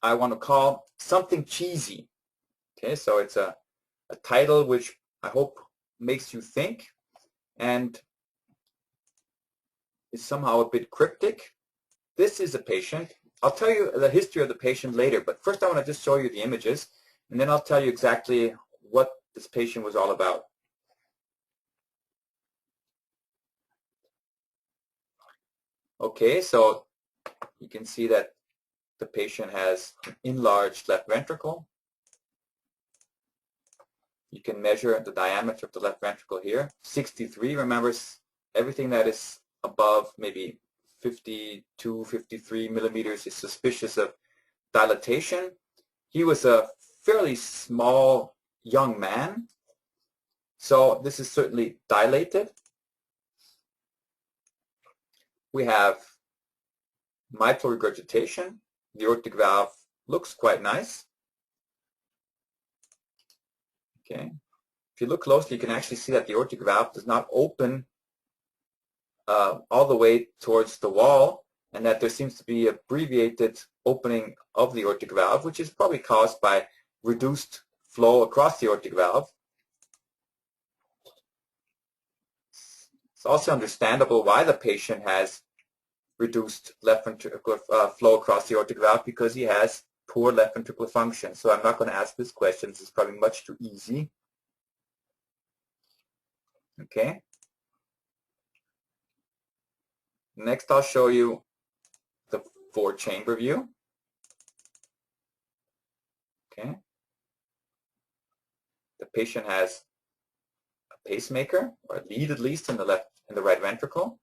I want to call Something Cheesy. Okay, so it's a title which I hope makes you think and is somehow a bit cryptic. This is a patient. I'll tell you the history of the patient later, but first I want to just show you the images, and then I'll tell you exactly what this patient was all about. Okay, so you can see that the patient has an enlarged left ventricle. You can measure the diameter of the left ventricle here. 63, remember, everything that is above maybe 52, 53 millimeters is suspicious of dilatation. He was a fairly small young man, so this is certainly dilated. We have mitral regurgitation. The aortic valve looks quite nice. Okay. If you look closely, you can actually see that the aortic valve does not open all the way towards the wall, and that there seems to be an abbreviated opening of the aortic valve, which is probably caused by reduced flow across the aortic valve. It's also understandable why the patient has reduced left ventricular flow across the aortic valve, because he has poor left ventricular function. So I'm not going to ask this question. This is probably much too easy. Okay. Next, I'll show you the 4-chamber view. Okay. The patient has a pacemaker, or a lead at least, in the right ventricle.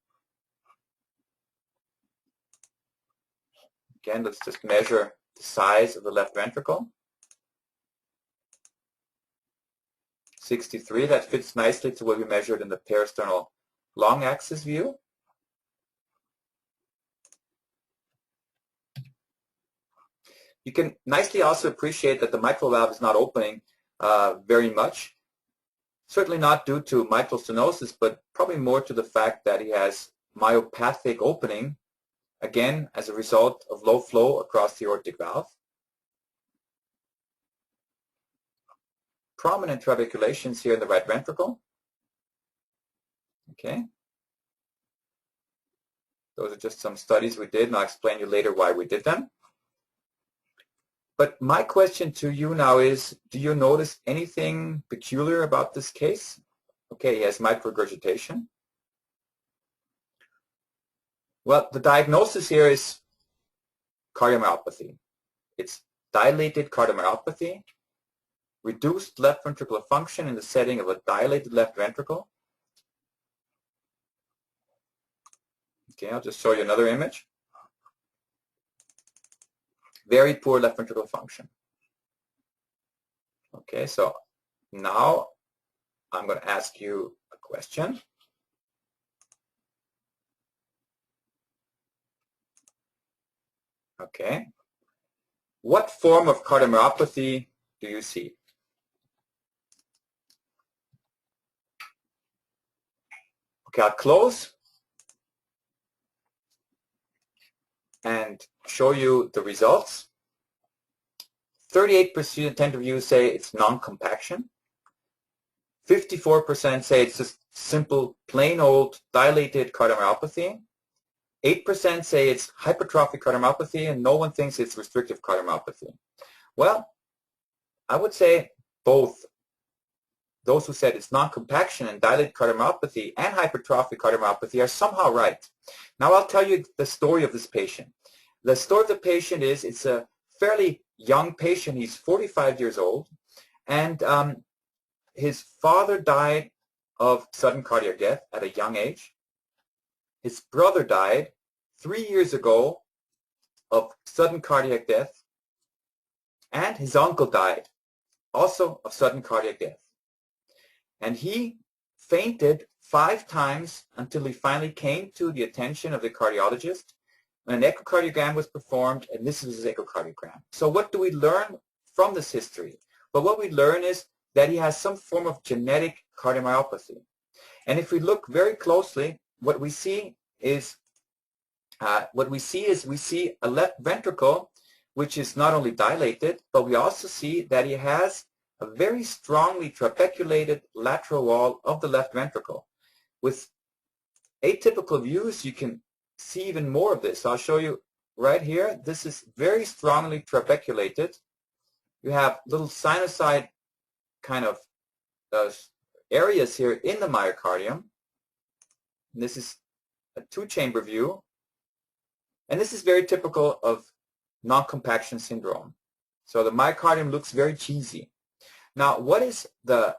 Again, let's just measure the size of the left ventricle. 63, that fits nicely to what we measured in the parasternal long axis view. You can nicely also appreciate that the mitral valve is not opening very much. Certainly not due to mitral stenosis, but probably more to the fact that he has myopathic opening, again, as a result of low flow across the aortic valve. Prominent trabeculations here in the right ventricle. Okay. Those are just some studies we did, and I'll explain you later why we did them. But my question to you now is, do you notice anything peculiar about this case? Okay, he has mitral regurgitation. Well, the diagnosis here is cardiomyopathy. It's dilated cardiomyopathy, reduced left ventricular function in the setting of a dilated left ventricle. Okay, I'll just show you another image. Very poor left ventricular function. Okay, so now I'm going to ask you a question. Okay. What form of cardiomyopathy do you see? Okay, I'll close and show you the results. 38% of you say it's non-compaction. 54% say it's just simple, plain old dilated cardiomyopathy. 8% say it's hypertrophic cardiomyopathy, and no one thinks it's restrictive cardiomyopathy. Well, I would say both. Those who said it's non-compaction and dilated cardiomyopathy and hypertrophic cardiomyopathy are somehow right. Now I'll tell you the story of this patient. The story of the patient is, it's a fairly young patient. He's 45 years old, and his father died of sudden cardiac death at a young age. His brother died 3 years ago of sudden cardiac death, and his uncle died also of sudden cardiac death. And he fainted 5 times until he finally came to the attention of the cardiologist. An echocardiogram was performed, and this is his echocardiogram. So what do we learn from this history? Well, what we learn is that he has some form of genetic cardiomyopathy. And if we look very closely, what we see is we see a left ventricle which is not only dilated, but we also see that he has a very strongly trabeculated lateral wall of the left ventricle. With atypical views, you can see even more of this. I'll show you right here. This is very strongly trabeculated. You have little sinusoid kind of areas here in the myocardium. And this is a two-chamber view. And this is very typical of non-compaction syndrome. So the myocardium looks very cheesy. Now, what is the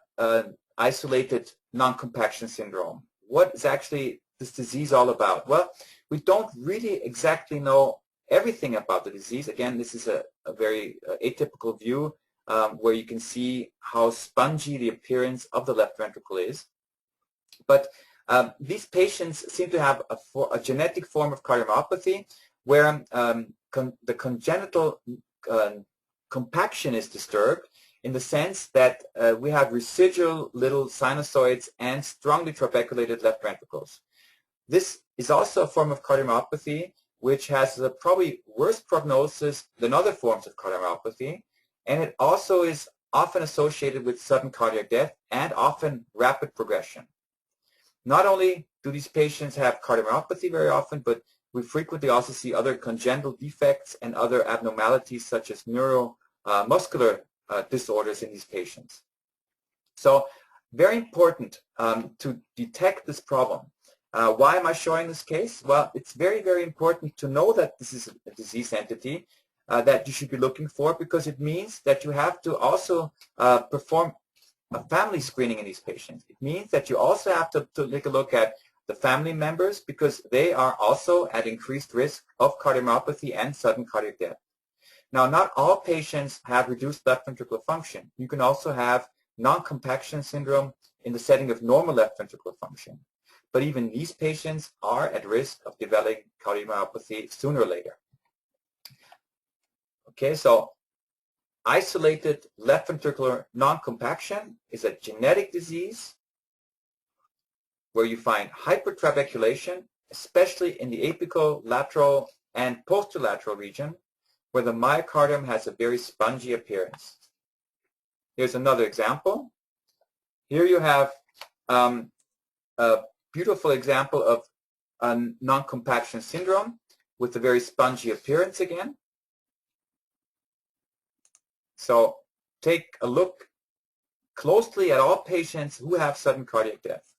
isolated non-compaction syndrome? What is actually this disease all about? Well, we don't really exactly know everything about the disease. Again, this is a very atypical view where you can see how spongy the appearance of the left ventricle is. But these patients seem to have a genetic form of cardiomyopathy where the congenital compaction is disturbed in the sense that we have residual little sinusoids and strongly trabeculated left ventricles. This is also a form of cardiomyopathy which has a probably worse prognosis than other forms of cardiomyopathy, and it also is often associated with sudden cardiac death and often rapid progression. Not only do these patients have cardiomyopathy very often, but we frequently also see other congenital defects and other abnormalities such as neuromuscular disorders in these patients. So very important to detect this problem. Why am I showing this case? Well, it's very, very important to know that this is a disease entity that you should be looking for, because it means that you have to also perform a family screening in these patients. It means that you also have to take a look at the family members, because they are also at increased risk of cardiomyopathy and sudden cardiac death. Now, not all patients have reduced left ventricular function. You can also have non-compaction syndrome in the setting of normal left ventricular function. But even these patients are at risk of developing cardiomyopathy sooner or later. Okay, so isolated left ventricular non-compaction is a genetic disease where you find hypertrabeculation, especially in the apical, lateral, and posterolateral region, where the myocardium has a very spongy appearance. Here's another example. Here you have a beautiful example of a non-compaction syndrome with a very spongy appearance again. So take a look closely at all patients who have sudden cardiac death.